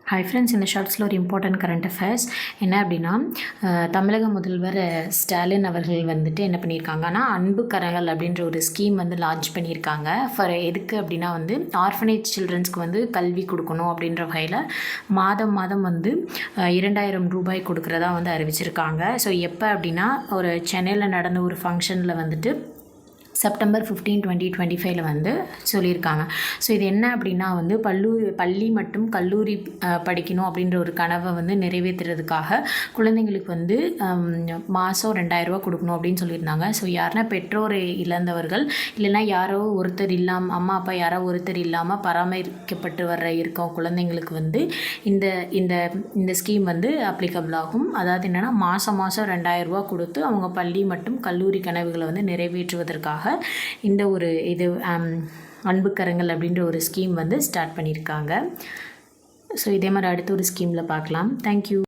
Hi friends, இந்த ஷார்ட்ஸில் ஒரு இம்பார்ட்டன்ட் கரண்ட் அஃபேர்ஸ் என்ன அப்படின்னா, தமிழக முதல்வர் ஸ்டாலின் அவர்கள் வந்துட்டு என்ன பண்ணியிருக்காங்கன்னா, அன்பு கரங்கள் அப்படின்ற ஒரு ஸ்கீம் வந்து லான்ச் பண்ணியிருக்காங்க. எதுக்கு அப்படின்னா வந்து ஆர்ஃபனேஜ் சில்ட்ரன்ஸ்க்கு வந்து கல்வி கொடுக்கணும் அப்படின்ற வகையில் மாதம் மாதம் வந்து 2000 ரூபாய் கொடுக்குறதா வந்து அறிவிச்சிருக்காங்க. ஸோ எப்போ அப்படின்னா, ஒரு சென்னையில் நடந்த ஒரு ஃபங்க்ஷனில் வந்துட்டு செப்டம்பர் 15, 2025 வந்து சொல்லியிருக்காங்க. ஸோ இது என்ன அப்படின்னா வந்து பள்ளி மற்றும் கல்லூரி படிக்கணும் அப்படின்ற ஒரு கனவை வந்து நிறைவேற்றுறதுக்காக குழந்தைங்களுக்கு வந்து மாதம் 2000 கொடுக்கணும் அப்படின்னு சொல்லியிருந்தாங்க. ஸோ யாருன்னா பெற்றோர் இழந்தவர்கள் இல்லைன்னா யாரோ ஒருத்தர் இல்லாமல், அம்மா அப்பா யாரோ ஒருத்தர் இல்லாமல் பராமரிக்கப்பட்டு இருக்கோம் குழந்தைங்களுக்கு வந்து இந்த இந்த இந்த ஸ்கீம் வந்து அப்ளிகபிள் ஆகும். அதாவது என்னென்னா மாதம் 2000 கொடுத்து அவங்க பள்ளி மற்றும் கல்லூரி கனவுகளை வந்து நிறைவேற்றுவதற்காக இந்த ஒரு அன்பு கரங்கள் அப்படின்ற ஒரு ஸ்கீம் வந்து ஸ்டார்ட் பண்ணியிருக்காங்க. ஸோ இதே மாதிரி அடுத்த ஒரு ஸ்கீமில் பார்க்கலாம். தேங்க்யூ.